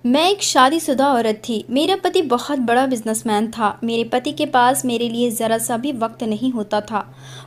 मैं एक शादीशुदा औरत थी। मेरा पति बहुत बड़ा बिजनेसमैन था। मेरे पति के पास मेरे लिए ज़रा सा भी वक्त नहीं होता था।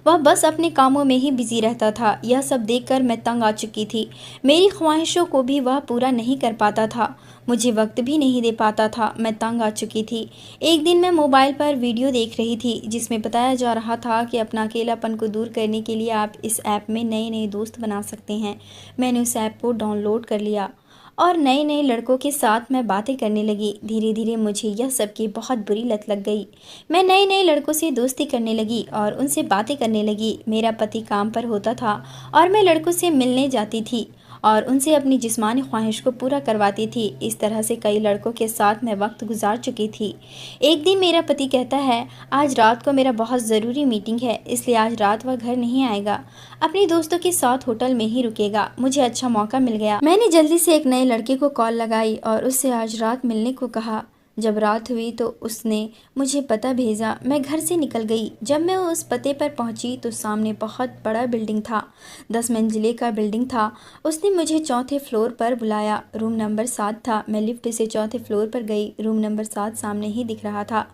वह बस अपने कामों में ही बिजी रहता था। यह सब देखकर मैं तंग आ चुकी थी। मेरी ख्वाहिशों को भी वह पूरा नहीं कर पाता था। मुझे वक्त भी नहीं दे पाता था। मैं तंग आ चुकी थी। एक दिन मैं मोबाइल पर वीडियो देख रही थी जिसमें बताया जा रहा था कि अपना अकेलापन को दूर करने के लिए आप इस ऐप में नए नए दोस्त बना सकते हैं। मैंने उस ऐप को डाउनलोड कर लिया और नए नए लड़कों के साथ मैं बातें करने लगी। धीरे धीरे मुझे यह सब की बहुत बुरी लत लग गई। मैं नए नए लड़कों से दोस्ती करने लगी और उनसे बातें करने लगी। मेरा पति काम पर होता था और मैं लड़कों से मिलने जाती थी और उनसे अपनी जिस्मानी ख्वाहिश को पूरा करवाती थी। इस तरह से कई लड़कों के साथ मैं वक्त गुजार चुकी थी। एक दिन मेरा पति कहता है, आज रात को मेरा बहुत ज़रूरी मीटिंग है, इसलिए आज रात वह घर नहीं आएगा, अपने दोस्तों के साथ होटल में ही रुकेगा। मुझे अच्छा मौका मिल गया। मैंने जल्दी से एक नए लड़के को कॉल लगाई और उससे आज रात मिलने को कहा। जब रात हुई तो उसने मुझे पता भेजा। मैं घर से निकल गई। जब मैं उस पते पर पहुंची तो सामने बहुत बड़ा बिल्डिंग था। 10 मंजिले का बिल्डिंग था। उसने मुझे चौथे फ्लोर पर बुलाया। रूम नंबर 7 था। मैं लिफ्ट से चौथे फ्लोर पर गई। रूम नंबर 7 सामने ही दिख रहा था।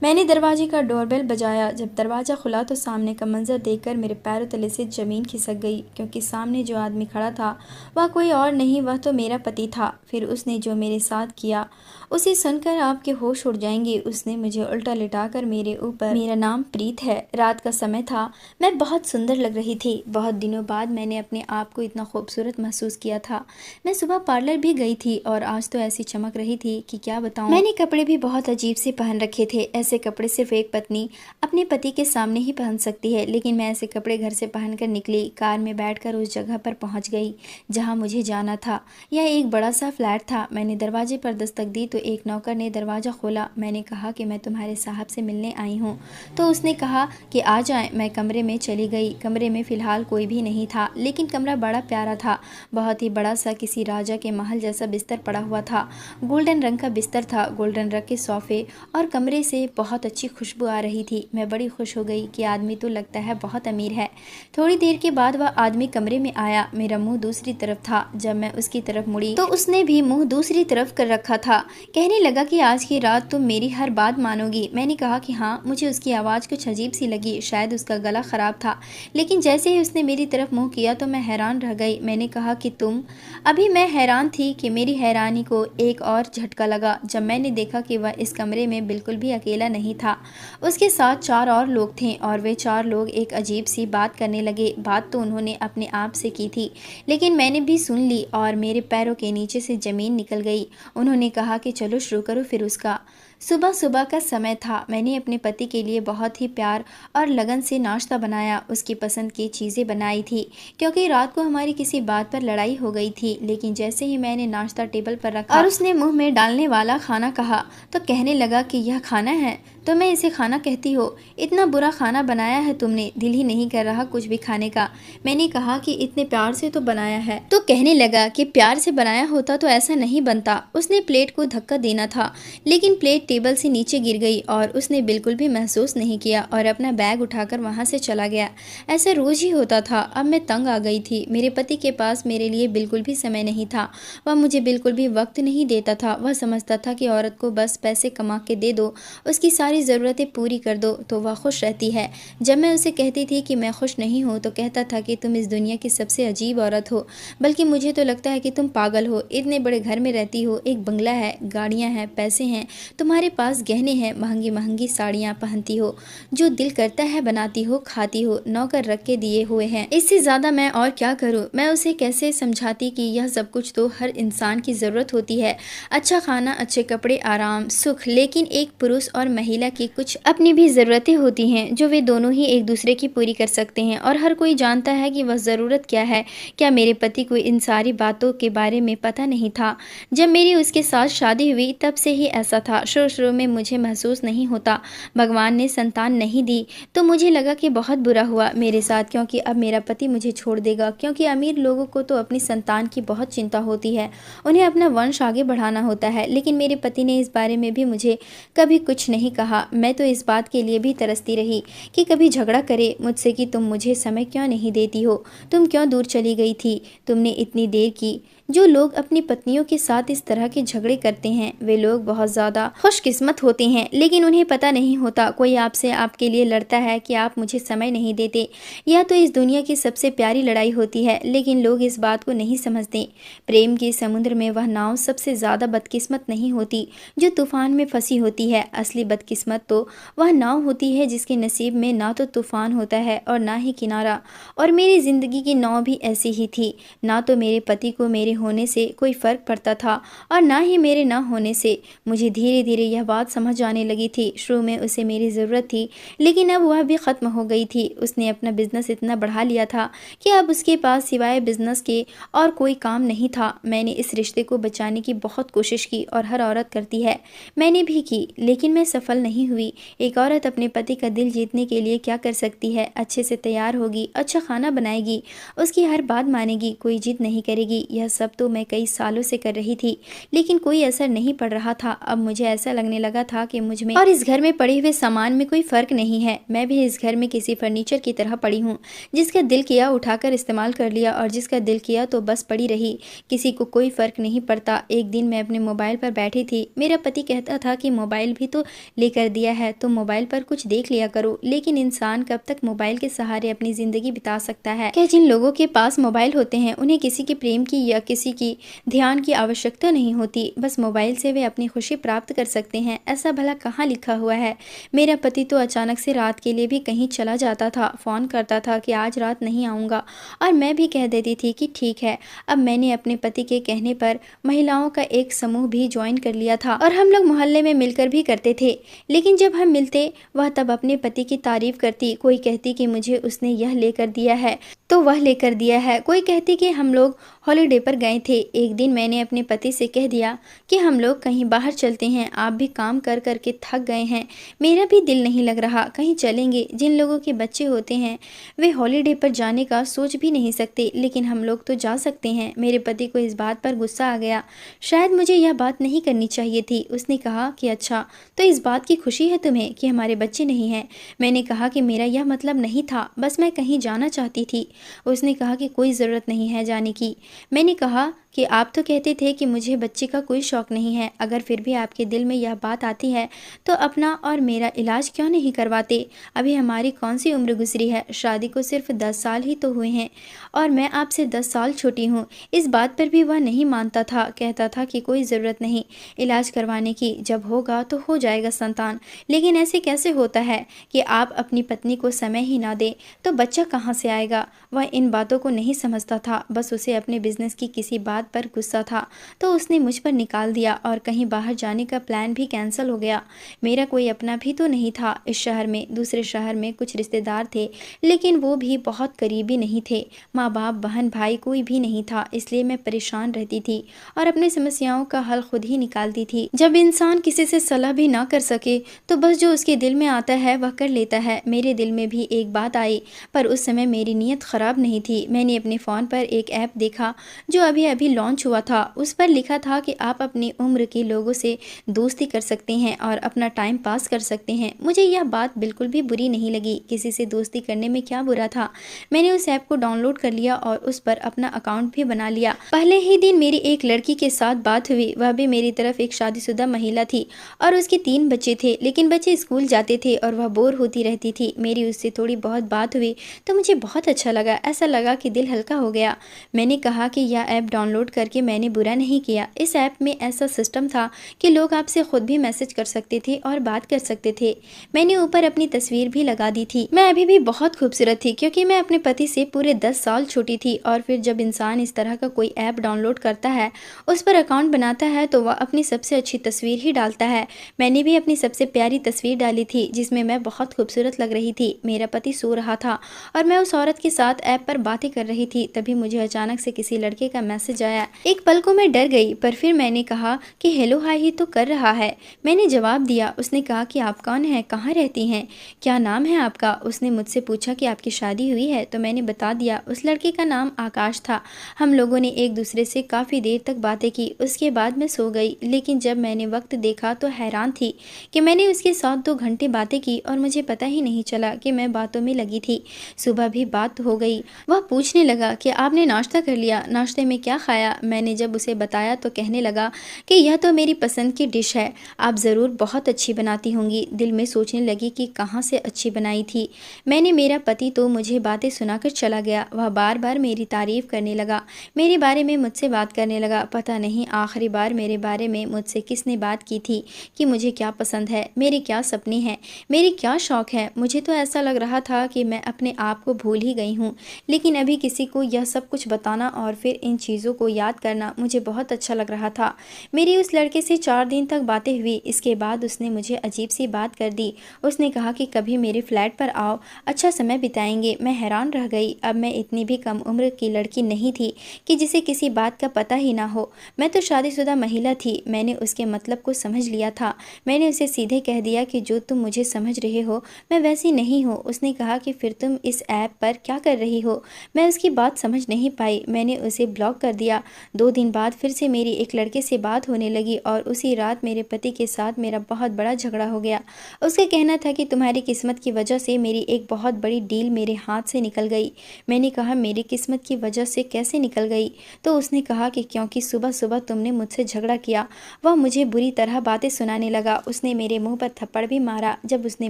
मैंने दरवाजे का डोरबेल बजाया। जब दरवाज़ा खुला तो सामने का मंजर देखकर मेरे पैरों तले से ज़मीन खिसक गई, क्योंकि सामने जो आदमी खड़ा था वह कोई और नहीं, वह तो मेरा पति था। फिर उसने जो मेरे साथ किया उसे सुनकर आपके होश उड़ जाएंगे। उसने मुझे उल्टा लिटाकर मेरे ऊपर, मेरा नाम प्रीत है, रात का समय था, मैं बहुत सुंदर लग रही थी। बहुत दिनों बाद मैंने अपने आप को इतना खूबसूरत महसूस किया था। मैं सुबह पार्लर भी गई थी और आज तो ऐसी चमक रही थी कि क्या बताऊं। मैंने कपड़े भी बहुत अजीब से पहन रखे थे। ऐसे कपड़े सिर्फ एक पत्नी अपने पति के सामने ही पहन सकती है, लेकिन मैं ऐसे कपड़े घर से पहनकर निकली। कार में बैठकर उस जगह पर पहुंच गई जहां मुझे जाना था। यह एक बड़ा सा फ्लैट था। मैंने दरवाजे पर दस्तक दी तो एक नौकर ने दरवाज़ा खोला। मैंने कहा कि मैं तुम्हारे साहब से मिलने आई हूँ। तो उसने कहा कि आ जाएं। मैं कमरे में चली गई। कमरे में फ़िलहाल कोई भी नहीं था, लेकिन कमरा बड़ा प्यारा था। बहुत ही बड़ा सा, किसी राजा के महल जैसा बिस्तर पड़ा हुआ था। गोल्डन रंग का बिस्तर था, गोल्डन रंग के सोफ़े और कमरे से बहुत अच्छी खुशबू आ रही थी। मैं बड़ी खुश हो गई कि आदमी तो लगता है बहुत अमीर है। थोड़ी देर के बाद वह आदमी कमरे में आया। मेरा मुंह दूसरी तरफ था। जब मैं उसकी तरफ मुड़ी तो उसने भी मुंह दूसरी तरफ कर रखा था। कहने लगा कि आज की रात तुम मेरी हर बात मानोगी। मैंने कहा कि हाँ। मुझे उसकी आवाज़ कुछ अजीब सी लगी, शायद उसका गला ख़राब था, लेकिन जैसे ही उसने मेरी तरफ मुंह किया तो मैं हैरान रह गई। मैंने कहा कि तुम। अभी मैं हैरान थी कि मेरी हैरानी को एक और झटका लगा जब मैंने देखा कि वह इस कमरे में बिल्कुल भी अकेला नहीं था। उसके साथ 4 और लोग थे और वे 4 लोग एक अजीब सी बात करने लगे। बात तो उन्होंने अपने आप से की थी, लेकिन मैंने भी सुन ली और मेरे पैरों के नीचे से ज़मीन निकल गई। उन्होंने कहा कि चलो शुरू करो। फिर उसका सुबह सुबह का समय था। मैंने अपने पति के लिए बहुत ही प्यार और लगन से नाश्ता बनाया। उसकी पसंद की चीज़ें बनाई थी, क्योंकि रात को हमारी किसी बात पर लड़ाई हो गई थी। लेकिन जैसे ही मैंने नाश्ता टेबल पर रखा और उसने मुंह में डालने वाला खाना कहा तो कहने लगा कि यह खाना है तो मैं इसे खाना कहती हो? इतना बुरा खाना बनाया है तुमने, दिल ही नहीं कर रहा कुछ भी खाने का। मैंने कहा कि इतने प्यार से तो बनाया है। तो कहने लगा कि प्यार से बनाया होता तो ऐसा नहीं बनता। उसने प्लेट को धक्का देना था, लेकिन प्लेट टेबल से नीचे गिर गई और उसने बिल्कुल भी महसूस नहीं किया और अपना बैग उठाकर वहाँ से चला गया। ऐसा रोज ही होता था। अब मैं तंग आ गई थी। मेरे पति के पास मेरे लिए बिल्कुल भी समय नहीं था। वह मुझे बिल्कुल भी वक्त नहीं देता था। वह समझता था कि औरत को बस पैसे कमा के दे दो, उसकी सारी ज़रूरतें पूरी कर दो तो वह खुश रहती है। जब मैं उसे कहती थी कि मैं खुश नहीं हूँ तो कहता था कि तुम इस दुनिया की सबसे अजीब औरत हो, बल्कि मुझे तो लगता है कि तुम पागल हो। इतने बड़े घर में रहती हो, एक बंगला है, गाड़ियाँ हैं, पैसे हैं, तुम्हारे पास गहने हैं, महंगी महंगी साड़ियाँ पहनती हो, जो दिल करता है बनाती हो, खाती हो, नौकर रख के दिए हुए हैं। इससे ज़्यादा मैं और क्या करूँ? मैं उसे कैसे समझाती कि यह सब कुछ तो हर इंसान की ज़रूरत होती है, अच्छा खाना, अच्छे कपड़े, आराम, सुख, लेकिन एक पुरुष और महिला की कुछ अपनी भी ज़रूरतें होती हैं जो वे दोनों ही एक दूसरे की पूरी कर सकते हैं, और हर कोई जानता है कि वह ज़रूरत क्या है। क्या मेरे पति को इन सारी बातों के बारे में पता नहीं था? जब मेरी उसके साथ शादी हुई तब से ही ऐसा था। शुरू शुरू में मुझे महसूस नहीं होता। भगवान ने संतान नहीं दी तो मुझे लगा कि बहुत बुरा हुआ मेरे साथ, क्योंकि अब मेरा पति मुझे छोड़ देगा। क्योंकि अमीर लोगों को तो अपनी संतान की बहुत चिंता होती है, उन्हें अपना वंश आगे बढ़ाना होता है। लेकिन मेरे पति ने इस बारे में भी मुझे कभी कुछ नहीं कहा। मैं तो इस बात के लिए भी तरसती रही कि कभी झगड़ा करे मुझसे कि तुम मुझे समय क्यों नहीं देती हो, तुम क्यों दूर चली गई थी, तुमने इतनी देर की। जो लोग अपनी पत्नियों के साथ इस तरह के झगड़े करते हैं वे लोग बहुत ज़्यादा खुशकिस्मत होते हैं, लेकिन उन्हें पता नहीं होता कोई आपसे आपके लिए लड़ता है कि आप मुझे समय नहीं देते। यह तो इस दुनिया की सबसे प्यारी लड़ाई होती है, लेकिन लोग इस बात को नहीं समझते। प्रेम के समुद्र में वह नाव सबसे ज़्यादा बदकिस्मत नहीं होती जो तूफान में फंसी होती है। असली बदकिस्मत तो वह नाव होती है जिसके नसीब में ना तो तूफान होता है और ना ही किनारा। और मेरी ज़िंदगी की नाव भी ऐसी ही थी। ना तो मेरे पति को मेरे होने से कोई फ़र्क पड़ता था और ना ही मेरे ना होने से। मुझे धीरे धीरे यह बात समझ आने लगी थी। शुरू में उसे मेरी ज़रूरत थी, लेकिन अब वह भी ख़त्म हो गई थी। उसने अपना बिजनेस इतना बढ़ा लिया था कि अब उसके पास सिवाय बिजनेस के और कोई काम नहीं था। मैंने इस रिश्ते को बचाने की बहुत कोशिश की और हर औरत करती है, मैंने भी की, लेकिन मैं सफल नहीं हुई। एक औरत अपने पति का दिल जीतने के लिए क्या कर सकती है? अच्छे से तैयार होगी, अच्छा खाना बनाएगी, उसकी हर बात मानेगी, कोई जिद नहीं करेगी। यह सब तो मैं कई सालों से कर रही थी, लेकिन कोई असर नहीं पड़ रहा था। अब मुझे ऐसा लगने लगा था कि मुझ में और इस घर में पड़े हुए सामान में कोई फर्क नहीं है। मैं भी इस घर में किसी फर्नीचर की तरह पड़ी हूँ, जिसका दिल किया उठाकर इस्तेमाल कर लिया और जिसका दिल किया तो बस पड़ी रही। किसी को कोई फर्क नहीं पड़ता। एक दिन मैं अपने मोबाइल पर बैठी थी। मेरा पति कहता था कि मोबाइल भी तो लेकर दिया है तो मोबाइल पर कुछ देख लिया करो, लेकिन इंसान कब तक मोबाइल के सहारे अपनी जिंदगी बिता सकता है? क्या जिन लोगों के पास मोबाइल होते हैं उन्हें किसी के प्रेम की या किसी की ध्यान की आवश्यकता नहीं होती? बस मोबाइल से वे अपनी खुशी प्राप्त कर सकते हैं। ऐसा भला कहाँ लिखा हुआ है? मेरा पति तो अचानक से रात के लिए भी कहीं चला जाता था, फोन करता था कि आज रात नहीं आऊँगा, और मैं भी कह देती थी कि ठीक है। अब मैंने अपने पति के कहने पर महिलाओं का एक समूह भी ज्वाइन कर लिया था और हम लोग मोहल्ले में मिलकर भी करते थे। लेकिन जब हम मिलते वह तब अपने पति की तारीफ करती। कोई कहती कि मुझे उसने यह लेकर दिया है तो वह लेकर दिया है, कोई कहती कि हम लोग हॉलीडे पर गए थे। एक दिन मैंने अपने पति से कह दिया कि हम लोग कहीं बाहर चलते हैं, आप भी काम कर कर के थक गए हैं, मेरा भी दिल नहीं लग रहा, कहीं चलेंगे। जिन लोगों के बच्चे होते हैं वे हॉलीडे पर जाने का सोच भी नहीं सकते, लेकिन हम लोग तो जा सकते हैं। मेरे पति को इस बात पर गुस्सा आ गया। शायद मुझे यह बात नहीं करनी चाहिए थी। उसने कहा कि अच्छा, तो इस बात की खुशी है तुम्हें कि हमारे बच्चे नहीं हैं? मैंने कहा कि मेरा यह मतलब नहीं था, बस मैं कहीं जाना चाहती थी। उसने कहा कि कोई ज़रूरत नहीं है जाने की। मैंने कहा कि आप तो कहते थे कि मुझे बच्चे का कोई शौक़ नहीं है। अगर फिर भी आपके दिल में यह बात आती है तो अपना और मेरा इलाज क्यों नहीं करवाते? अभी हमारी कौन सी उम्र गुजरी है? शादी को सिर्फ 10 साल ही तो हुए हैं और मैं आपसे 10 साल छोटी हूँ। इस बात पर भी वह नहीं मानता था। कहता था कि कोई ज़रूरत नहीं इलाज करवाने की, जब होगा तो हो जाएगा संतान। लेकिन ऐसे कैसे होता है कि आप अपनी पत्नी को समय ही ना दें तो बच्चा कहाँ से आएगा? वह इन बातों को नहीं समझता था। बस उसे अपने बिजनेस की किसी बात पर गुस्सा था तो उसने मुझ पर निकाल दिया और कहीं बाहर जाने का प्लान भी कैंसिल हो गया। मेरा कोई अपना भी तो नहीं था इस शहर में। दूसरे शहर में कुछ रिश्तेदार थे, लेकिन वो भी बहुत करीबी नहीं थे। माँ बाप बहन भाई कोई भी नहीं था, इसलिए मैं परेशान रहती थी और अपनी समस्याओं का हल खुद ही निकालती थी। जब इंसान किसी से सलाह भी ना कर सके तो बस जो उसके दिल में आता है वह कर लेता है। मेरे दिल में भी एक बात आई, पर उस समय मेरी नीयत ख़राब नहीं थी। मैंने अपने फ़ोन पर एक ऐप देखा जो अभी अभी लॉन्च हुआ था। उस पर लिखा था कि आप अपनी उम्र के लोगों से दोस्ती कर सकते हैं और अपना टाइम पास कर सकते हैं। मुझे यह बात बिल्कुल भी बुरी नहीं लगी। किसी से दोस्ती करने में क्या बुरा था? मैंने उस ऐप को डाउनलोड कर लिया और उस पर अपना अकाउंट भी बना लिया। पहले ही दिन मेरी एक लड़की के साथ बात हुई। वह भी मेरी तरफ एक शादीशुदा महिला थी और उसके 3 बच्चे थे, लेकिन बच्चे स्कूल जाते थे और वह बोर होती रहती थी। मेरी उससे थोड़ी बहुत बात हुई तो मुझे बहुत अच्छा लगा। ऐसा लगा कि दिल हल्का हो गया। मैंने कहा कि यह ऐप डाउनलोड करके मैंने बुरा नहीं किया। इस ऐप में ऐसा सिस्टम था कि लोग आपसे खुद भी मैसेज कर सकते थे और बात कर सकते थे। मैंने ऊपर अपनी तस्वीर भी लगा दी थी। मैं अभी भी बहुत खूबसूरत थी क्योंकि मैं अपने पति से पूरे 10 साल छोटी थी। और फिर जब इंसान इस तरह का कोई ऐप डाउनलोड करता है, उस पर अकाउंट बनाता है, तो वह अपनी सबसे अच्छी तस्वीर ही डालता है। मैंने भी अपनी सबसे प्यारी तस्वीर डाली थी जिसमें मैं बहुत खूबसूरत लग रही थी। मेरा पति सो रहा था और मैं उस औरत के साथ ऐप पर बातें कर रही थी। तभी मुझे अचानक से किसी लड़के का मैसेज आया। एक पल को मैं डर गई, पर फिर मैंने कहा कि हेलो हाय ही तो कर रहा है। मैंने जवाब दिया। उसने कहा कि आप कौन हैं, कहाँ रहती हैं, क्या नाम है आपका? उसने मुझसे पूछा कि आपकी शादी हुई है, तो मैंने बता दिया। उस लड़के का नाम आकाश था। हम लोगों ने एक दूसरे से काफ़ी देर तक बातें की। उसके बाद मैं सो गई, लेकिन जब मैंने वक्त देखा तो हैरान थी कि मैंने उसके साथ 2 घंटे बातें की और मुझे पता ही नहीं चला कि मैं बातों में लगी थी। सुबह भी बात हो गई। वह पूछने लगा कि आपने नाश्ता कर लिया, नाश्ते में क्या खाया? खाया। मैंने जब उसे बताया तो कहने लगा कि यह तो मेरी पसंद की डिश है, आप ज़रूर बहुत अच्छी बनाती होंगी। दिल में सोचने लगी कि कहाँ से अच्छी बनाई थी। मेरा पति तो मुझे बातें सुनाकर चला गया। वह बार बार मेरी तारीफ करने लगा, मेरे बारे में मुझसे बात करने लगा। पता नहीं आखिरी बार मेरे बारे में मुझसे किसने बात की थी कि मुझे क्या पसंद है, मेरे क्या सपने हैं, मेरे क्या शौक़ है। मुझे तो ऐसा लग रहा था कि मैं अपने आप को भूल ही गई हूँ। लेकिन अभी किसी को यह सब कुछ बताना और फिर इन चीज़ों को याद करना मुझे बहुत अच्छा लग रहा था। मेरी उस लड़के से 4 दिन तक बातें हुई। इसके बाद उसने मुझे अजीब सी बात कर दी। उसने कहा कि कभी मेरे फ्लैट पर आओ, अच्छा समय बिताएंगे। मैं हैरान रह गई। अब मैं इतनी भी कम उम्र की लड़की नहीं थी कि जिसे किसी बात का पता ही ना हो। मैं तो शादीशुदा महिला थी। मैंने उसके मतलब को समझ लिया था। मैंने उसे सीधे कह दिया कि जो तुम मुझे समझ रहे हो मैं वैसी नहीं हूँ। उसने कहा कि फिर तुम इस ऐप पर क्या कर रही हो। मैं उसकी बात समझ नहीं पाई। मैंने उसे ब्लॉक कर दिया। 2 दिन बाद फिर से मेरी एक लड़के से बात होने लगी और उसी रात मेरे पति के साथ मेरा बहुत बड़ा झगड़ा हो गया। उसका कहना था कि तुम्हारी किस्मत की वजह से मेरी एक बहुत बड़ी डील मेरे हाथ से निकल गई। मैंने कहा मेरी किस्मत की वजह से कैसे निकल गई। तो उसने कहा कि क्योंकि सुबह सुबह तुमने मुझसे झगड़ा किया। वह मुझे बुरी तरह बातें सुनाने लगा। उसने मेरे मुंह पर थप्पड़ भी मारा। जब उसने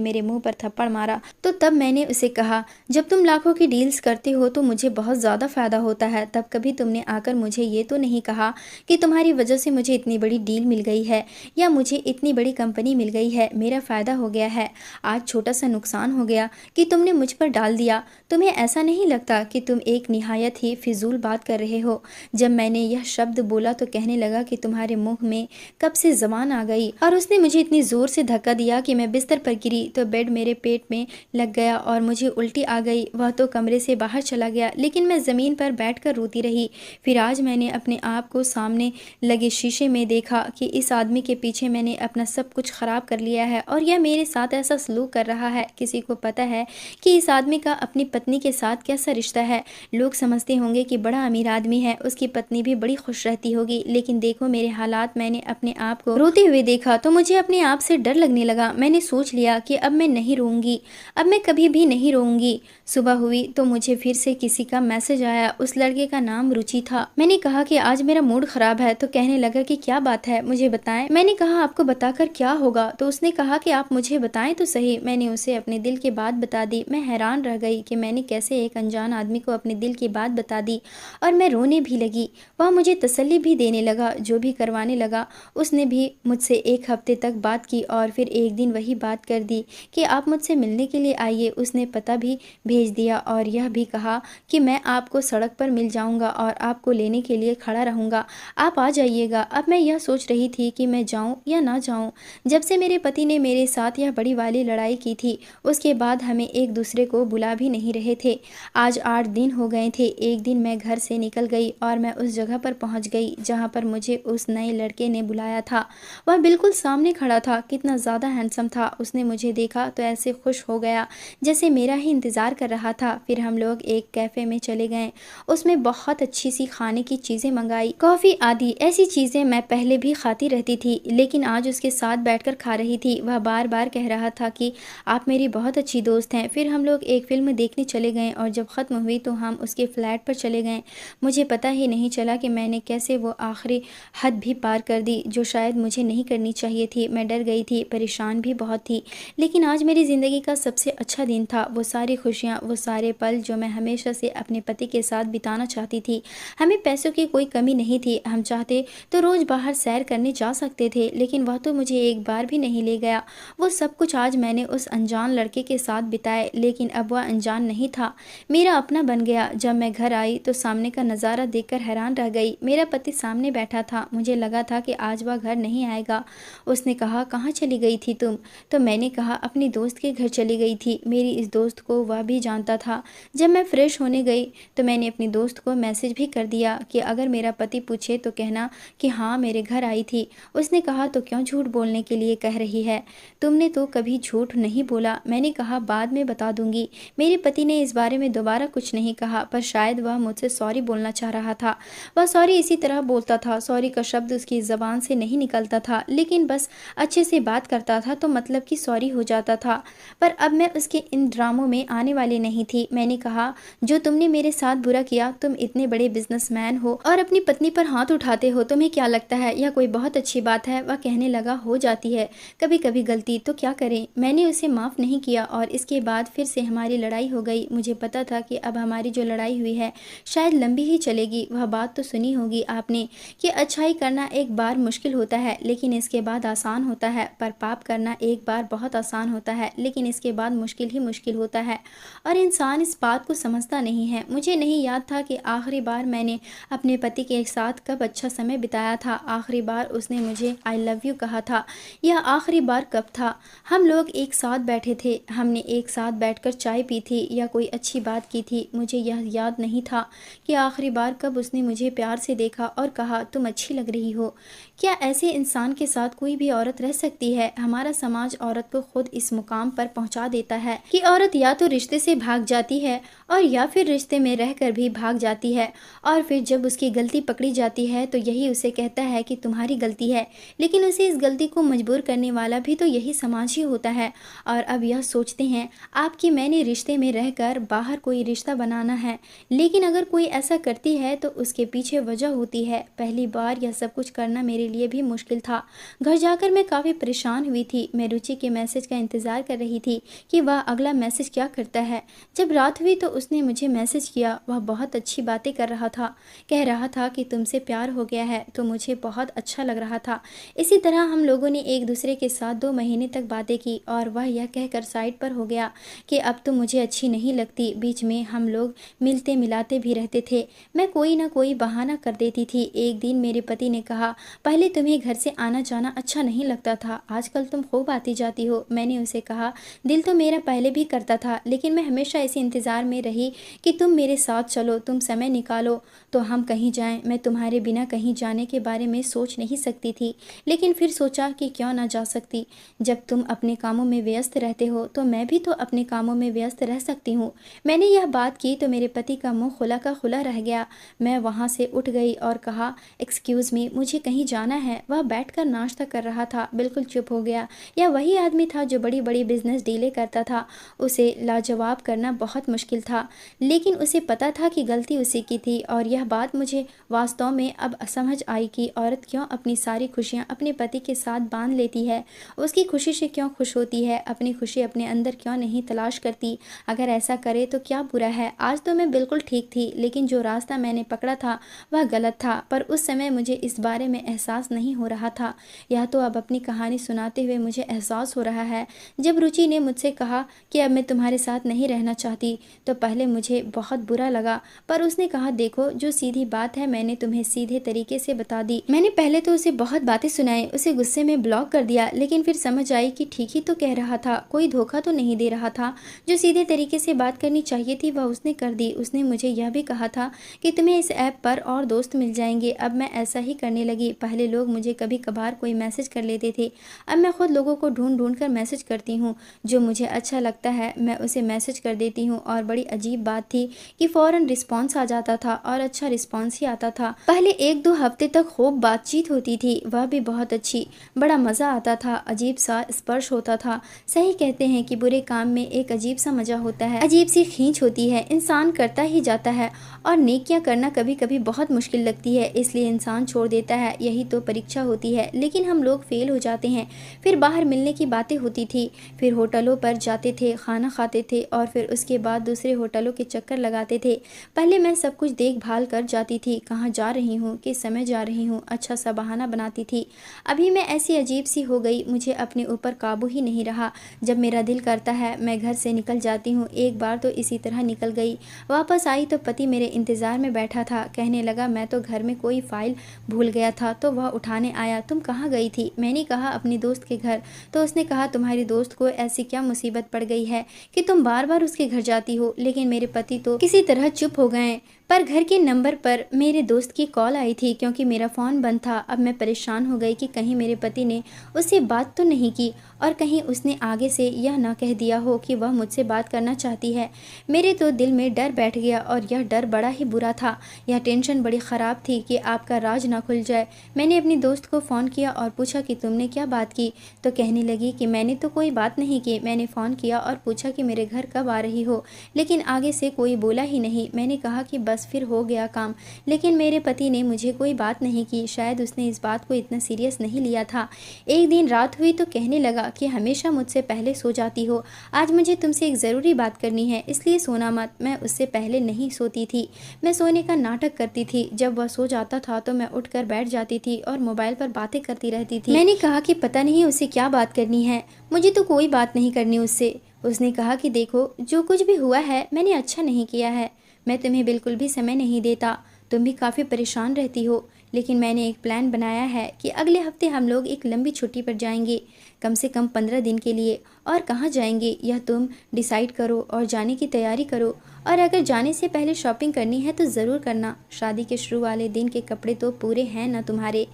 मेरे मुंह पर थप्पड़ मारा तो तब मैंने उसे कहा, जब तुम लाखों की डील्स करते हो तो मुझे बहुत ज़्यादा फ़ायदा होता है। तब कभी तुमने आकर मुझे ये तो नहीं कहा कि तुम्हारी वजह से मुझे इतनी बड़ी डील मिल गई है या मुझे इतनी बड़ी कंपनी मिल गई है, मेरा फ़ायदा हो गया है। आज छोटा सा नुकसान हो गया कि तुमने मुझ पर डाल दिया। तुम्हें ऐसा नहीं लगता कि तुम एक निहायत ही फिजूल बात कर रहे हो। जब मैंने यह शब्द बोला तो कहने लगा कि तुम्हारे मुंह में कब से ज़बान आ गई। और उसने मुझे इतनी ज़ोर से धक्का दिया कि मैं बिस्तर पर गिरी तो बेड मेरे पेट में लग गया और मुझे उल्टी आ गई। वह तो कमरे से बाहर चला गया लेकिन मैं ज़मीन पर बैठकर रोती रही। फिर आज मैंने अपने आप को सामने लगे शीशे में देखा कि इस आदमी के पीछे मैंने अपना सब कुछ ख़राब कर लिया है और यह मेरे साथ ऐसा सलूक कर रहा है। किसी को पता है कि इस आदमी का अपनी पत्नी के साथ कैसा रिश्ता है। लोग समझते होंगे कि बड़ा अमीर आदमी है, उसकी पत्नी भी बड़ी खुश रहती होगी। लेकिन देखो मेरे हालात। मैंने अपने आप को रोते हुए देखा तो मुझे अपने आप से डर लगने लगा। मैंने सोच लिया कि अब मैं नहीं रोऊंगी, अब मैं कभी भी नहीं रोऊंगी। सुबह हुई तो मुझे फिर से किसी का मैसेज आया। उस लड़के का नाम रुचि था। मैंने कहा कि आज मेरा मूड खराब है तो कहने लगा कि क्या बात है, मुझे बताएं। मैंने कहा आपको बताकर क्या होगा। तो उसने कहा कि आप मुझे बताएं तो सही। मैंने उसे अपने दिल की बात बता दी। मैं हैरान रह गई कि मैंने कैसे एक अनजान आदमी को अपने दिल की बात बता दी और मैं रोने भी लगी। वह मुझे तसल्ली भी देने लगा, जो भी करवाने लगा। उसने भी मुझसे 1 हफ्ते तक बात की और फिर एक दिन वही बात कर दी कि आप मुझसे मिलने के लिए आइए। उसने पता भी भेज दिया और यह भी कहा कि मैं आपको सड़क पर मिल जाऊंगा और आपको लेने के लिए खड़ा रहूंगा, आप आ जाइएगा। अब मैं यह सोच रही थी कि मैं जाऊं या ना जाऊं। जब से मेरे पति ने मेरे साथ यह बड़ी वाली लड़ाई की थी उसके बाद हमें एक दूसरे को बुला भी नहीं रहे थे। आज 8 दिन हो गए थे। एक दिन मैं घर से निकल गई और मैं उस जगह पर पहुंच गई जहां पर मुझे उस नए लड़के ने बुलाया था। वह बिल्कुल सामने खड़ा था। कितना ज़्यादा हैंडसम था। उसने मुझे देखा तो ऐसे खुश हो गया जैसे मेरा ही इंतज़ार कर रहा था। फिर हम लोग एक कैफ़े में चले गए। उसमें बहुत अच्छी सी खाने की चीज़ें मंगाई, कॉफ़ी आदि ऐसी चीज़ें मैं पहले भी खाती रहती थी लेकिन आज उसके साथ बैठकर खा रही थी। वह बार बार कह रहा था कि आप मेरी बहुत अच्छी दोस्त हैं। फिर हम लोग एक फ़िल्म देखने चले गए और जब ख़त्म हुई तो हम उसके फ्लैट पर चले गए। मुझे पता ही नहीं चला कि मैंने कैसे वो आखिरी हद भी पार कर दी जो शायद मुझे नहीं करनी चाहिए थी। मैं डर गई थी, परेशान भी बहुत थी। लेकिन आज मेरी ज़िंदगी का सबसे अच्छा दिन था। वो सारी खुशियाँ, वो सारे पल जो मैं हमेशा से अपने पति के साथ बिताना चाहती थी। हमें पैसों की कोई कमी नहीं थी। हम चाहते तो रोज़ बाहर सैर करने जा सकते थे लेकिन वह तो मुझे एक बार भी नहीं ले गया। वो सब कुछ आज मैंने उस अनजान लड़के के साथ बिताए लेकिन अब वह अनजान नहीं था, मेरा अपना बन गया। जब मैं घर आई तो सामने का नज़ारा देखकर हैरान रह गई। मेरा पति सामने बैठा था। मुझे लगा था कि आज वह घर नहीं आएगा। उसने कहा, कहाँ चली गई थी तुम? तो मैंने कहा, अपनी दोस्त के घर चली गई थी। मेरी इस दोस्त को वह भी जानता था। जब मैं फ्रेश होने गई तो मैंने अपनी दोस्त को मैसेज भी कर दिया कि अगर मेरा पति पूछे तो कहना कि हाँ मेरे घर आई थी। उसने कहा, तो क्यों झूठ बोलने के लिए कह रही है? तुमने तो कभी झूठ नहीं बोला। मैंने कहा, बाद में बता दूंगी। मेरे पति ने इस बारे में दोबारा कुछ नहीं कहा पर शायद वह मुझसे सॉरी बोलना चाह रहा था। वह सॉरी इसी तरह बोलता था। सॉरी का शब्द उसकी ज़बान से नहीं निकलता था लेकिन बस अच्छे से बात करता था तो मतलब कि सॉरी हो जाता था। पर अब मैं उसके इन ड्रामों में आने वाली नहीं थी। मैंने कहा, जो तुमने मेरे साथ बुरा किया, तुम इतने बड़े बिजनेसमैन हो और अपनी पत्नी पर हाथ उठाते हो, तुम्हें क्या लगता है यह कोई बहुत अच्छी बात है? वह कहने लगा, हो जाती है कभी कभी गलती, तो क्या करें। मैंने उसे माफ़ नहीं किया और इसके बाद फिर से हमारी लड़ाई हो गई। मुझे पता था कि अब हमारी जो लड़ाई हुई है शायद लंबी ही चलेगी। वह बात तो सुनी होगी आपने कि अच्छाई करना एक बार मुश्किल होता है लेकिन इसके बाद आसान होता है, पर पाप करना एक बार बहुत आसान होता है लेकिन इसके बाद मुश्किल ही मुश्किल होता है और इंसान इस बात को समझता नहीं है। मुझे नहीं याद था कि आखिरी बार मैंने अपने पति के साथ कब अच्छा समय बिताया था। आखिरी बार उसने मुझे आई लव यू कहा था, यह आखिरी बार कब था? हम लोग एक साथ बैठे थे, हमने एक साथ बैठकर चाय पी थी या कोई अच्छी बात की थी। मुझे यह याद नहीं था कि आखिरी बार कब उसने मुझे प्यार से देखा और कहा तुम अच्छी लग रही हो। क्या ऐसे इंसान के साथ कोई भी औरत रह सकती है? हमारा समाज औरत को खुद इस मुकाम पर पहुंचा देता है कि औरत या तो रिश्ते से भाग जाती है और या फिर रिश्ते में रहकर भी भाग जाती है और फिर जब उसकी गलती पकड़ी जाती है तो यही उसे कहता है कि तुम्हारी गलती है, लेकिन उसे इस गलती को मजबूर करने वाला भी तो यही समाज ही होता है। और अब यह सोचते हैं आप कि मैंने रिश्ते में रहकर बाहर कोई रिश्ता बनाना है, लेकिन अगर कोई ऐसा करती है तो उसके पीछे वजह होती है। पहली बार यह सब कुछ करना मेरे लिए भी मुश्किल था। घर जाकर मैं काफ़ी परेशान हुई थी। मैं रुचि के मैसेज का इंतज़ार कर रही थी कि वह अगला मैसेज क्या करता है। जब रात हुई तो उसने मुझे मैसेज किया। वह बहुत अच्छी बातें कर रहा था, कह रहा था कि तुमसे प्यार हो गया है, तो मुझे बहुत अच्छा लग रहा था। इसी तरह हम लोगों ने एक दूसरे के साथ 2 महीने तक बातें की और वह यह कहकर साइड पर हो गया कि अब तुम मुझे अच्छी नहीं लगती। बीच में हम लोग मिलते मिलाते भी रहते थे, मैं कोई ना कोई बहाना कर देती थी। एक दिन मेरे पति ने कहा, पहले तुम्हें घर से आना जाना अच्छा नहीं लगता था, आजकल तुम खूब आती जाती हो। मैंने उसे कहा, दिल तो मेरा पहले भी करता था, लेकिन मैं हमेशा इसी इंतज़ार में रही कि तुम मेरे साथ चलो, तुम समय निकालो तो हम कहीं जाएं। मैं तुम्हारे बिना कहीं जाने के बारे में सोच नहीं सकती थी, लेकिन फिर सोचा कि क्यों ना जा सकती। जब तुम अपने कामों में व्यस्त रहते हो तो मैं भी तो अपने कामों में व्यस्त रह सकती हूँ। मैंने यह बात की तो मेरे पति का मुंह खुला का खुला रह गया। मैं वहाँ से उठ गई और कहा, एक्सक्यूज़ मी, मुझे कहीं जाना है। वह बैठकर नाश्ता कर रहा था, बिल्कुल चुप हो गया। यह वही आदमी था जो बड़ी बड़ी बिजनेस डीलें करता था। उसे लाजवाब करना बहुत मुश्किल था, लेकिन उसे पता था कि गलती उसी की थी। और यह बात मुझे वास्तव में अब समझ आई कि औरत क्यों अपनी सारी खुशियाँ अपने पति के साथ बांध लेती है, उसकी खुशी से क्यों खुश होती है, अपनी खुशी अपने अंदर क्यों नहीं तलाश करती। अगर ऐसा करे तो क्या बुरा है। आज तो मैं बिल्कुल ठीक थी, लेकिन जो रास्ता मैंने पकड़ा था वह गलत था, पर उस समय मुझे इस बारे में एहसास नहीं हो रहा था। यह तो अब अपनी कहानी सुनाते हुए मुझे एहसास हो रहा है। जब रुचि ने मुझसे कहा कि अब मैं तुम्हारे साथ नहीं रहना चाहती तो पहले मुझे बहुत बुरा लगा, पर उसने कहा, देखो जो सीधी बात है मैंने तुम्हें सीधे तरीके से बता दी। मैंने पहले तो उसे बहुत बातें सुनाई, उसे गुस्से में ब्लॉक कर दिया, लेकिन फिर समझ आई कि ठीक ही तो कह रहा था, कोई धोखा तो नहीं दे रहा था। जो सीधे तरीके से बात करनी चाहिए थी वह उसने कर दी। उसने मुझे यह भी कहा था कि तुम्हें इस ऐप पर और दोस्त मिल जाएंगे। अब मैं ऐसा ही करने लगी। पहले लोग मुझे कभी कभार कोई मैसेज कर लेते थे, अब मैं खुद लोगों को ढूंढ ढूंढ कर मैसेज करती हूँ। जो मुझे अच्छा लगता है मैं उसे मैसेज कर देती हूँ। और बड़ी अजीब बात थी कि फ़ौरन रिस्पॉन्स आ जाता था और अच्छा रिस्पॉन्स ही आता था। पहले 1-2 हफ्ते तक खूब बातचीत होती थी, वह भी बहुत अच्छी, बड़ा मज़ा आता था, अजीब सा स्पर्श होता था। सही कहते हैं कि बुरे काम में एक अजीब सा मज़ा होता है, अजीब सी खींच होती है, इंसान करता ही जाता है। और नेकियां करना कभी कभी बहुत मुश्किल लगती है, इसलिए इंसान छोड़ देता है। यही तो परीक्षा होती है, लेकिन हम लोग फेल हो जाते हैं। फिर बाहर मिलने की बातें होती थी, फिर होटलों पर जाते थे, खाना खाते थे और फिर उसके बाद दूसरे होटलों के चक्कर लगाते थे। पहले मैं सब कुछ देखभाल कर जाती थी, कहाँ जा रही हूँ, किस समय जा रही हूँ, अच्छा सा बहाना बनाती थी। अभी मैं ऐसी अजीब सी हो गई, मुझे अपने ऊपर काबू ही नहीं रहा। जब मेरा दिल करता है मैं घर से निकल जाती हूँ। एक बार तो इसी तरह निकल गई। वापस आई तो पति मेरे इंतज़ार में बैठा था। कहने लगा, मैं तो घर में कोई फाइल भूल गया था तो वह उठाने आया। तुम कहाँ गई थी? मैंने कहा, अपनी दोस्त के घर। तो उसने कहा, तुम्हारी दोस्त को ऐसी क्या मुसीबत पड़ गई है कि तुम बार बार उसके घर जाती हो? लेकिन मेरे पति तो किसी तरह चुप हो गए। पर घर के नंबर पर मेरे दोस्त की कॉल आई थी, क्योंकि मेरा फ़ोन बंद था। अब मैं परेशान हो गई कि कहीं मेरे पति ने उससे बात तो नहीं की और कहीं उसने आगे से यह ना कह दिया हो कि वह मुझसे बात करना चाहती है। मेरे तो दिल में डर बैठ गया और यह डर बड़ा ही बुरा था। यह टेंशन बड़ी ख़राब थी कि आपका राज ना खुल जाए। मैंने अपनी दोस्त को फ़ोन किया और पूछा कि तुमने क्या बात की? तो कहने लगी कि मैंने तो कोई बात नहीं की। मैंने फ़ोन किया और पूछा कि मेरे घर कब आ रही हो, लेकिन आगे से कोई बोला ही नहीं। मैंने कहा कि बस फिर हो गया काम। शाम, लेकिन मेरे पति ने मुझे कोई बात नहीं की। शायद उसने इस बात को इतना सीरियस नहीं लिया था। एक दिन रात हुई तो कहने लगा कि हमेशा मुझसे पहले सो जाती हो, आज मुझे तुमसे एक ज़रूरी बात करनी है, इसलिए सोना मत। मैं उससे पहले नहीं सोती थी, मैं सोने का नाटक करती थी। जब वह सो जाता था तो मैं उठकर बैठ जाती थी और मोबाइल पर बातें करती रहती थी। मैंने कहा कि पता नहीं उसे क्या बात करनी है, मुझे तो कोई बात नहीं करनी उससे। उसने कहा कि देखो, जो कुछ भी हुआ है मैंने अच्छा नहीं किया है, मैं तुम्हें बिल्कुल भी समय नहीं देता, तुम भी काफ़ी परेशान रहती हो, लेकिन मैंने एक प्लान बनाया है कि अगले हफ्ते हम लोग एक लंबी छुट्टी पर जाएंगे, कम से कम 15 दिन के लिए। और कहाँ जाएंगे यह तुम डिसाइड करो और जाने की तैयारी करो। और अगर जाने से पहले शॉपिंग करनी है तो ज़रूर करना। शादी के शुरू वाले दिन के कपड़े तो पूरे हैं ना तुम्हारे,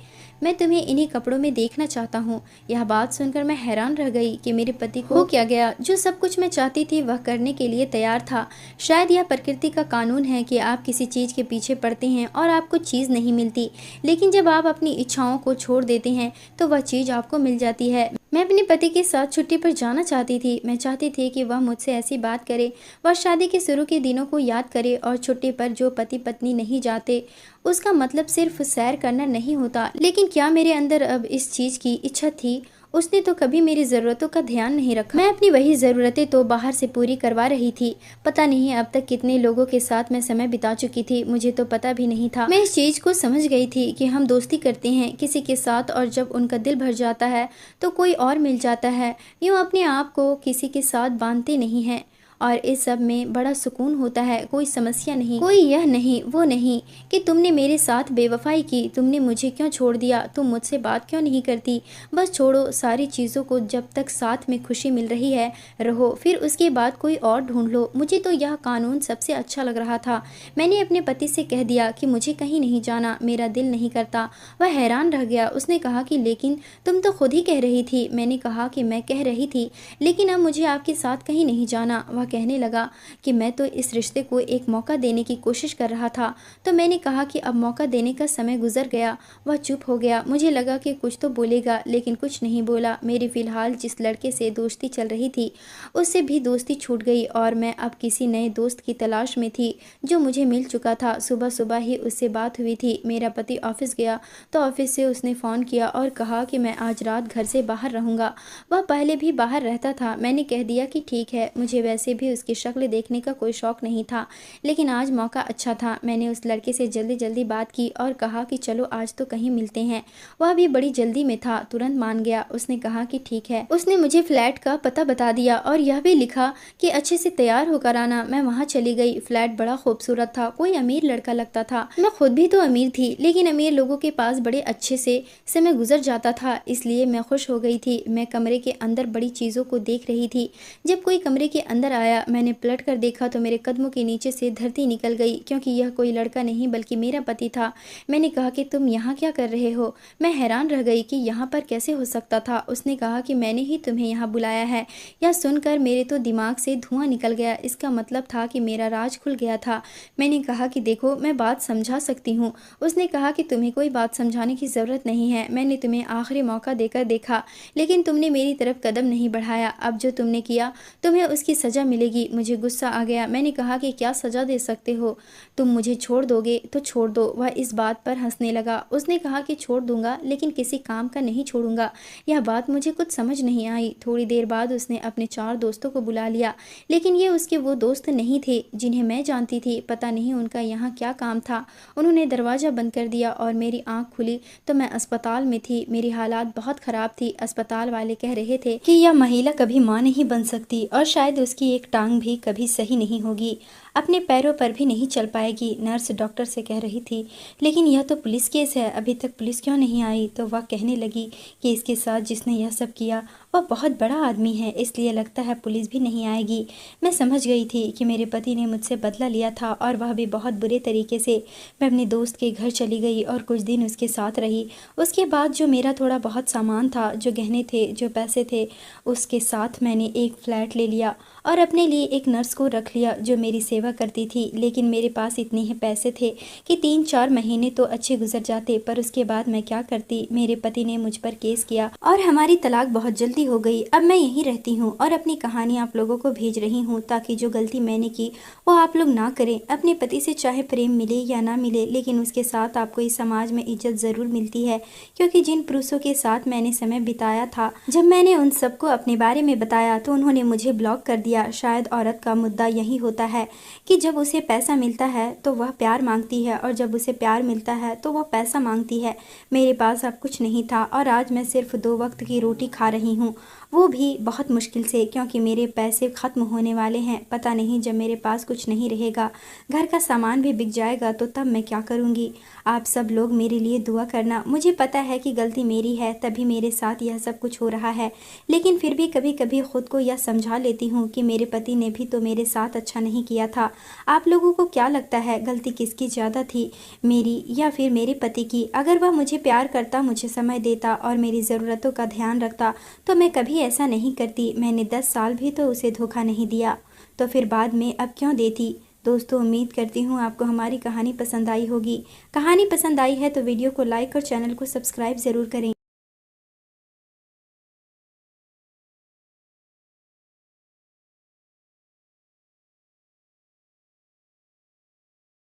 मैं तुम्हें इन्हीं कपड़ों में देखना चाहता हूँ। यह बात सुनकर मैं हैरान रह गई कि मेरे पति को हो क्या गया। जो सब कुछ मैं चाहती थी वह करने के लिए तैयार था। शायद यह प्रकृति का कानून है कि आप किसी चीज़ के पीछे पड़ते हैं और आपको चीज़ नहीं मिलती, लेकिन जब आप अपनी इच्छाओं को छोड़ देते हैं तो वह चीज़ आपको मिल जाती है। मैं अपने पति के साथ छुट्टी पर जाना चाहती थी। मैं चाहती थी कि वह मुझसे ऐसी बात करे, वह शादी के शुरू के दिनों को याद करे। और छुट्टी पर जो पति पत्नी नहीं जाते उसका मतलब सिर्फ सैर करना नहीं होता। लेकिन क्या मेरे अंदर अब इस चीज़ की इच्छा थी? उसने तो कभी मेरी ज़रूरतों का ध्यान नहीं रखा। मैं अपनी वही ज़रूरतें तो बाहर से पूरी करवा रही थी। पता नहीं अब तक कितने लोगों के साथ मैं समय बिता चुकी थी, मुझे तो पता भी नहीं था। मैं इस चीज़ को समझ गई थी कि हम दोस्ती करते हैं किसी के साथ, और जब उनका दिल भर जाता है तो कोई और मिल जाता है। यूँ अपने आप को किसी के साथ बांधते नहीं हैं और इस सब में बड़ा सुकून होता है। कोई समस्या नहीं, कोई यह नहीं वो नहीं कि तुमने मेरे साथ बेवफाई की, तुमने मुझे क्यों छोड़ दिया, तुम मुझसे बात क्यों नहीं करती। बस छोड़ो सारी चीज़ों को, जब तक साथ में खुशी मिल रही है रहो, फिर उसके बाद कोई और ढूंढ लो। मुझे तो यह कानून सबसे अच्छा लग रहा था। मैंने अपने पति से कह दिया कि मुझे कहीं नहीं जाना, मेरा दिल नहीं करता। वह हैरान रह गया। उसने कहा कि लेकिन तुम तो खुद ही कह रही थी। मैंने कहा कि मैं कह रही थी, लेकिन अब मुझे आपके साथ कहीं नहीं जाना। वह कहने लगा कि मैं तो इस रिश्ते को एक मौका देने की कोशिश कर रहा था। तो मैंने कहा कि अब मौका देने का समय गुजर गया। वह चुप हो गया। मुझे लगा कि कुछ तो बोलेगा, लेकिन कुछ नहीं बोला। मेरी फिलहाल जिस लड़के से दोस्ती चल रही थी उससे भी दोस्ती छूट गई और मैं अब किसी नए दोस्त की तलाश में थी जो मुझे मिल चुका था। सुबह सुबह ही उससे बात हुई थी। मेरा पति ऑफिस गया तो ऑफिस से उसने फ़ोन किया और कहा कि मैं आज रात घर से बाहर रहूँगा। वह पहले भी बाहर रहता था। मैंने कह दिया कि ठीक है, मुझे वैसे भी उसकी शक्ल देखने का कोई शौक नहीं था, लेकिन आज मौका अच्छा था। मैंने उस लड़के से जल्दी जल्दी बात की और कहा कि चलो आज तो कहीं मिलते हैं। वह भी बड़ी जल्दी में था, तुरंत मान गया। उसने कहा कि ठीक है। उसने मुझे फ्लैट का पता बता दिया और यह भी लिखा कि अच्छे से तैयार होकर आना। मैं वहाँ चली गई। फ्लैट बड़ा खूबसूरत था, कोई अमीर लड़का लगता था। मैं खुद भी तो अमीर थी, लेकिन अमीर लोगों के पास बड़े अच्छे से समय गुजर जाता था, इसलिए मैं खुश हो गई थी। मैं कमरे के अंदर बड़ी चीज़ों को देख रही थी। जब कोई कमरे के अंदर आया मैंने पलट कर देखा तो मेरे कदमों के नीचे से धरती निकल गई, क्योंकि यह कोई लड़का नहीं बल्कि मेरा पति था। मैंने कहा कि तुम यहाँ क्या कर रहे हो? मैं हैरान रह गई कि यहाँ पर कैसे हो सकता था। उसने कहा कि मैंने ही तुम्हें यहाँ बुलाया है। यह सुनकर मेरे तो दिमाग से धुआं निकल गया। इसका मतलब था कि मेरा राज खुल गया था। मैंने कहा कि देखो, मैं बात समझा सकती हूँ। उसने कहा कि तुम्हें कोई बात समझाने की ज़रूरत नहीं है। मैंने तुम्हें आखिरी मौका देकर देखा, लेकिन तुमने मेरी तरफ कदम नहीं बढ़ाया। अब जो तुमने किया तुम्हें उसकी सज़ा मिलेगी। मुझे गुस्सा आ गया। मैंने कहा कि क्या सज़ा दे सकते हो? तुम मुझे छोड़ दोगे तो छोड़ दो। वह इस बात पर हंसने लगा। उसने कहा कि छोड़ दूंगा, लेकिन किसी काम का नहीं छोड़ूंगा। यह बात मुझे कुछ समझ नहीं आई। थोड़ी देर बाद उसने अपने 4 दोस्तों को बुला लिया, लेकिन ये उसके वो दोस्त नहीं थे जिन्हें मैं जानती थी। पता नहीं उनका यहाँ क्या काम था। उन्होंने दरवाज़ा बंद कर दिया और मेरी आँख खुली तो मैं अस्पताल में थी। मेरी हालात बहुत ख़राब थी। अस्पताल वाले कह रहे थे कि यह महिला कभी माँ नहीं बन सकती और शायद उसकी एक टांग भी कभी सही नहीं होगी, अपने पैरों पर भी नहीं चल पाएगी। नर्स डॉक्टर से कह रही थी, लेकिन यह तो पुलिस केस है, अभी तक पुलिस क्यों नहीं आई? तो वह कहने लगी कि इसके साथ जिसने यह सब किया वह बहुत बड़ा आदमी है, इसलिए लगता है पुलिस भी नहीं आएगी। मैं समझ गई थी कि मेरे पति ने मुझसे बदला लिया था, और वह भी बहुत बुरे तरीके से। मैं अपने दोस्त के घर चली गई और कुछ दिन उसके साथ रही। उसके बाद जो मेरा थोड़ा बहुत सामान था, जो गहने थे, जो पैसे थे, उसके साथ मैंने एक फ्लैट ले लिया और अपने लिए एक नर्स को रख लिया जो मेरी सेवा सेवा करती थी, लेकिन मेरे पास इतने ही पैसे थे कि 3-4 महीने तो अच्छे गुजर जाते। पर उसके बाद मैं क्या करती, मेरे पति ने मुझ पर केस किया और हमारी तलाक बहुत जल्दी हो गई। अब मैं यहीं रहती हूँ और अपनी कहानी आप लोगों को भेज रही हूँ ताकि जो गलती मैंने की वो आप लोग ना करें। अपने पति से चाहे प्रेम मिले या ना मिले, लेकिन उसके साथ आपको इस समाज में इज्जत ज़रूर मिलती है, क्योंकि जिन पुरुषों के साथ मैंने समय बिताया था, जब मैंने उन सबको अपने बारे में बताया तो उन्होंने मुझे ब्लॉक कर दिया। शायद औरत का मुद्दा यही होता है कि जब उसे पैसा मिलता है तो वह प्यार मांगती है, और जब उसे प्यार मिलता है तो वह पैसा मांगती है। मेरे पास अब कुछ नहीं था और आज मैं सिर्फ 2 वक्त की रोटी खा रही हूँ, वो भी बहुत मुश्किल से, क्योंकि मेरे पैसे ख़त्म होने वाले हैं। पता नहीं जब मेरे पास कुछ नहीं रहेगा, घर का सामान भी बिक जाएगा, तो तब मैं क्या करूँगी। आप सब लोग मेरे लिए दुआ करना। मुझे पता है कि गलती मेरी है, तभी मेरे साथ यह सब कुछ हो रहा है, लेकिन फिर भी कभी कभी खुद को यह समझा लेती हूँ कि मेरे पति ने भी तो मेरे साथ अच्छा नहीं किया था। आप लोगों को क्या लगता है गलती किसकी ज़्यादा थी, मेरी या फिर मेरे पति की? अगर वह मुझे प्यार करता, मुझे समय देता और मेरी ज़रूरतों का ध्यान रखता तो मैं कभी ऐसा नहीं करती। मैंने 10 साल भी तो उसे धोखा नहीं दिया, तो फिर बाद में अब क्यों देती। दोस्तों, उम्मीद करती हूँ आपको हमारी कहानी पसंद आई होगी। कहानी पसंद आई है तो वीडियो को लाइक और चैनल को सब्सक्राइब ज़रूर करें।